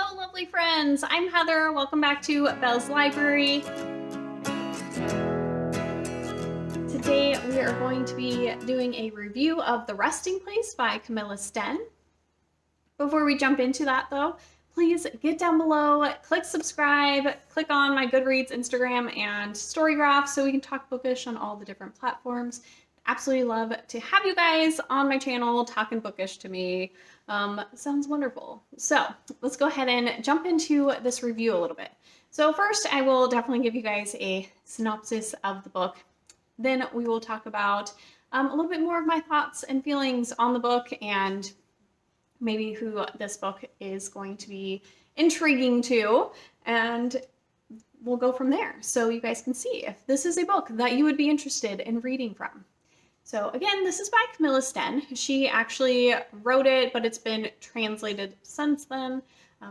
Hello, lovely friends. I'm Heather. Welcome back to Belle's Library. Today we are going to be doing a review of The Resting Place by Camilla Sten. Before we jump into that though, please get down below, click subscribe, click on my Goodreads, Instagram, and Storygraph so we can talk bookish on all the different platforms. Absolutely love to have you guys on my channel talking bookish to me. Sounds wonderful. So let's go ahead and jump into this review a little bit. So first I will definitely give you guys a synopsis of the book. Then we will talk about a little bit more of my thoughts and feelings on the book and maybe who this book is going to be intriguing to, and we'll go from there so you guys can see if this is a book that you would be interested in reading from. So again, this is by Camilla Sten. She actually wrote it, but it's been translated since then.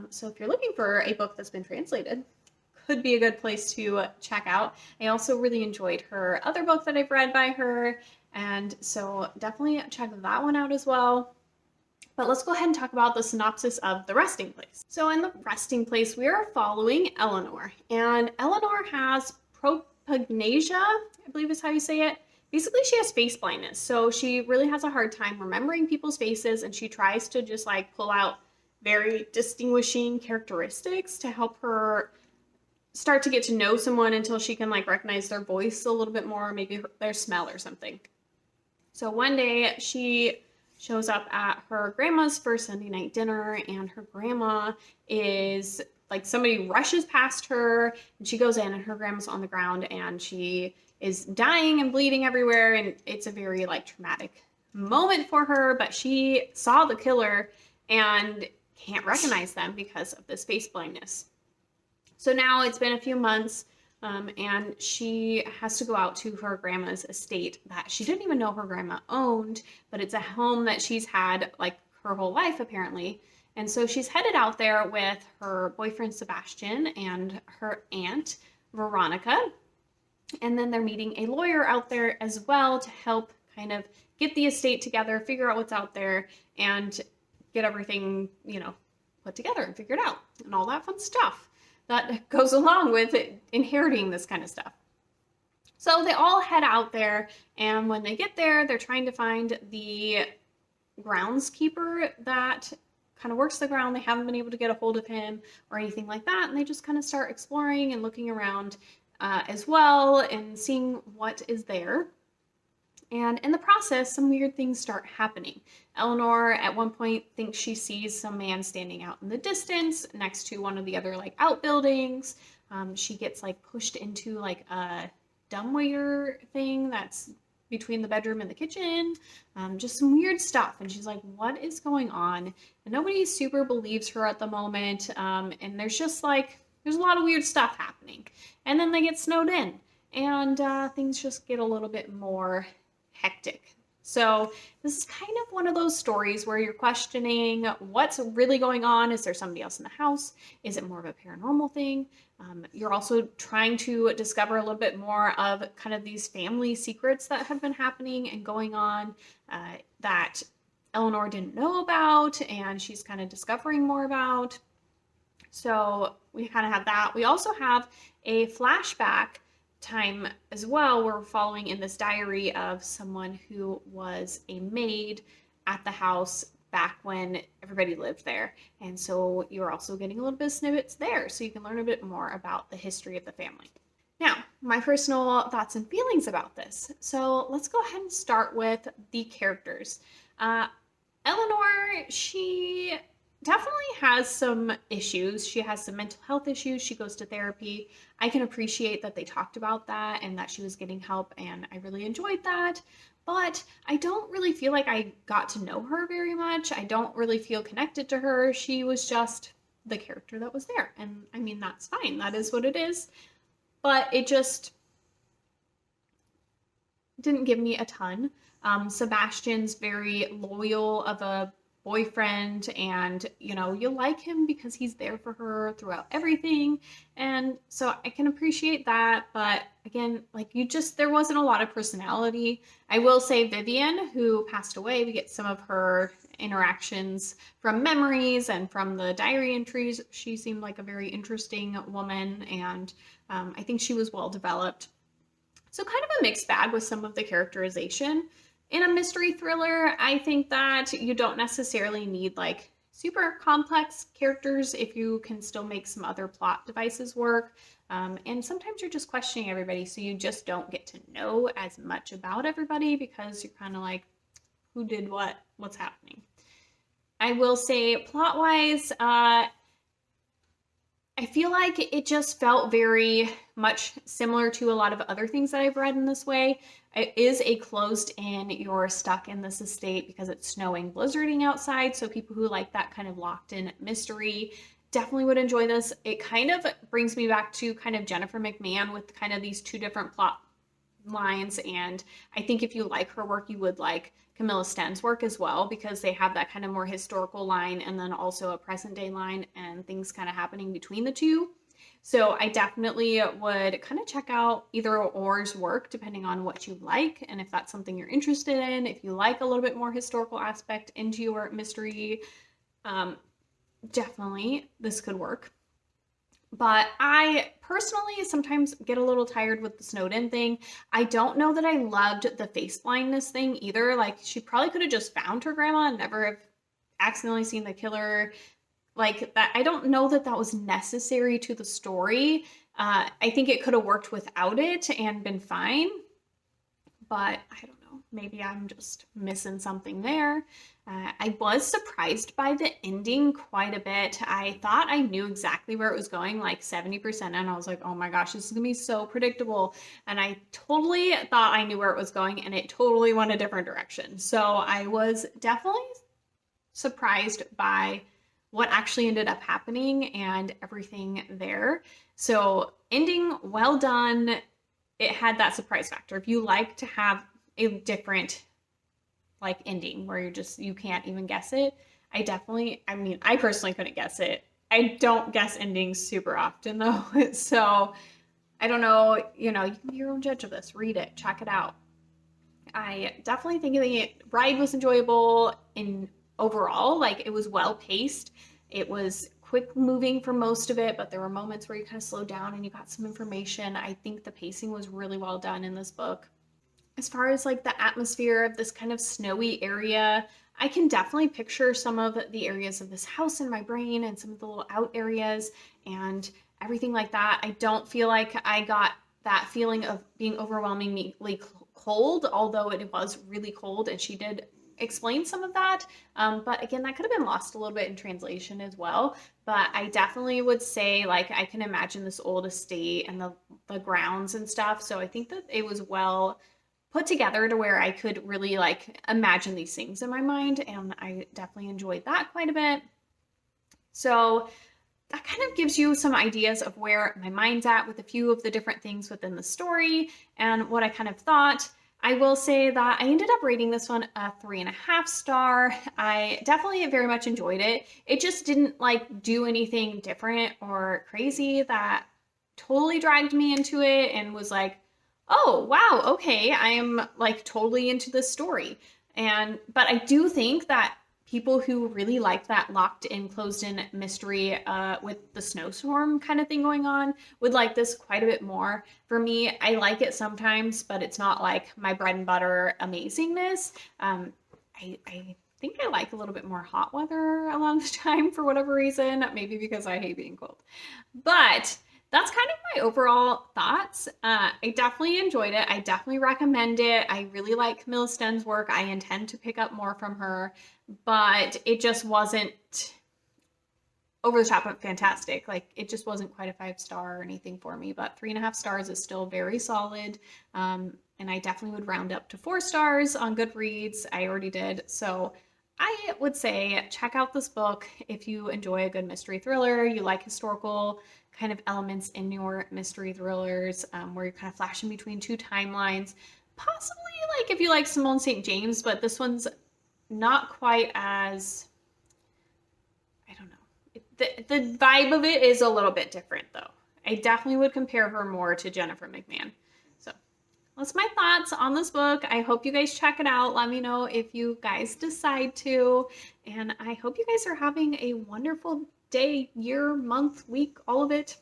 So if you're looking for a book that's been translated, could be a good place to check out. I also really enjoyed her other book that I've read by her, and so definitely check that one out as well. But let's go ahead and talk about the synopsis of The Resting Place. So in The Resting Place, we are following Eleanor, and Eleanor has propagnasia, I believe is how you say it. Basically, she has face blindness, so she really has a hard time remembering people's faces, and she tries to just like pull out very distinguishing characteristics to help her start to get to know someone until she can like recognize their voice a little bit more, maybe their smell or something. So one day she shows up at her grandma's for Sunday night dinner, and her grandma is like, somebody rushes past her and she goes in and her grandma's on the ground and she is dying and bleeding everywhere, and it's a very like traumatic moment for her, but she saw the killer and can't recognize them because of this face blindness. So now it's been a few months and she has to go out to her grandma's estate that she didn't even know her grandma owned, but it's a home that she's had like her whole life apparently. And so she's headed out there with her boyfriend Sebastian and her aunt Veronica. And then they're meeting a lawyer out there as well to help kind of get the estate together, figure out what's out there, and get everything, you know, put together and figured out, and all that fun stuff that goes along with inheriting this kind of stuff. So they all head out there, and when they get there, they're trying to find the groundskeeper that kind of works the ground. They haven't been able to get a hold of him or anything like that, and they just kind of start exploring and looking around as well and seeing what is there. And in the process, some weird things start happening. Eleanor at one point thinks she sees some man standing out in the distance next to one of the other like outbuildings. She gets like pushed into like a dumbwaiter thing that's between the bedroom and the kitchen. Just some weird stuff. And she's like, what is going on? And nobody super believes her at the moment. And there's just like, there's a lot of weird stuff happening. And then they get snowed in, and things just get a little bit more hectic. So this is kind of one of those stories where you're questioning what's really going on. Is there somebody else in the house? Is it more of a paranormal thing? You're also trying to discover a little bit more of kind of these family secrets that have been happening and going on that Eleanor didn't know about, and she's kind of discovering more about. So we kind of have that. We also have a flashback time as well. We're following in this diary of someone who was a maid at the house back when everybody lived there. And so you're also getting a little bit of snippets there, so you can learn a bit more about the history of the family. Now, my personal thoughts and feelings about this. So let's go ahead and start with the characters. Eleanor, she definitely has some issues. She has some mental health issues. She goes to therapy. I can appreciate that they talked about that and that she was getting help, and I really enjoyed that. But I don't really feel like I got to know her very much. I don't really feel connected to her. She was just the character that was there. And I mean, that's fine. That is what it is. But it just didn't give me a ton. Sebastian's very loyal of a boyfriend, and you know, you like him because he's there for her throughout everything, and so I can appreciate that. But again, like, there wasn't a lot of personality. I will say Vivian, who passed away, we get some of her interactions from memories and from the diary entries. She seemed like a very interesting woman, and I think she was well developed. So kind of a mixed bag with some of the characterization. In a mystery thriller, I think that you don't necessarily need like super complex characters if you can still make some other plot devices work. And sometimes you're just questioning everybody, so you just don't get to know as much about everybody because you're kind of like, who did what? What's happening? I will say, plot-wise, I feel like it just felt very much similar to a lot of other things that I've read in this way. It is a closed in, you're stuck in this estate because it's snowing, blizzarding outside. So people who like that kind of locked in mystery definitely would enjoy this. It kind of brings me back to kind of Jennifer McMahon with kind of these two different plot lines. And I think if you like her work, you would like Camilla Sten's work as well, because they have that kind of more historical line and then also a present day line and things kind of happening between the two. So I definitely would kind of check out either or's work depending on what you like and if that's something you're interested in. If you like a little bit more historical aspect into your mystery, definitely this could work. But I personally sometimes get a little tired with the Snowden thing. I don't know that I loved the face blindness thing either. Like, she probably could have just found her grandma and never have accidentally seen the killer. Like, that, I don't know that that was necessary to the story. I think it could have worked without it and been fine. But I don't know. Maybe I'm just missing something there. I was surprised by the ending quite a bit. I thought I knew exactly where it was going, like 70%, and I was like, oh my gosh, this is gonna be so predictable. And I totally thought I knew where it was going, and it totally went a different direction. So I was definitely surprised by what actually ended up happening and everything there. So ending, well done. It had that surprise factor. If you like to have a different like ending where you can't even guess it, I personally couldn't guess it. I don't guess endings super often though. So I don't know, you can be your own judge of this. Read it, check it out. I definitely think the ride was enjoyable in overall. Like, it was well paced. It was quick moving for most of it, but there were moments where you kind of slowed down and you got some information. I think the pacing was really well done in this book. As far as like the atmosphere of this kind of snowy area, I can definitely picture some of the areas of this house in my brain and some of the little out areas and everything like that. I don't feel like I got that feeling of being overwhelmingly cold, although it was really cold, and she did explain some of that. But again, that could have been lost a little bit in translation as well. But I definitely would say, like, I can imagine this old estate and the grounds and stuff. So I think that it was well put together to where I could really like imagine these things in my mind, and I definitely enjoyed that quite a bit. So that kind of gives you some ideas of where my mind's at with a few of the different things within the story and what I kind of thought. I will say that I ended up rating this one a 3.5 star. I definitely very much enjoyed it. It just didn't like do anything different or crazy that totally dragged me into it and was like, oh, wow, okay, I am like totally into this story. But I do think that people who really like that locked in, closed in mystery with the snowstorm kind of thing going on would like this quite a bit more. For me, I like it sometimes, but it's not like my bread and butter amazingness. I think I like a little bit more hot weather a lot of the time for whatever reason, maybe because I hate being cold. But that's kind of my overall thoughts. I definitely enjoyed it. I definitely recommend it. I really like Camilla Sten's work. I intend to pick up more from her, but it just wasn't over the top fantastic. Like, it just wasn't quite a 5-star or anything for me, but 3.5 stars is still very solid. And I definitely would round up to 4 stars on Goodreads. I already did. So I would say check out this book if you enjoy a good mystery thriller, you like historical kind of elements in your mystery thrillers, where you're kind of flashing between two timelines. Possibly like if you like Simone St. James, but this one's not quite as, I don't know. The vibe of it is a little bit different though. I definitely would compare her more to Jennifer McMahon. So let's that's my thoughts on this book. I hope you guys check it out. Let me know if you guys decide to. And I hope you guys are having a wonderful day, year, month, week, all of it.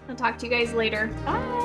I'll talk to you guys later. Bye.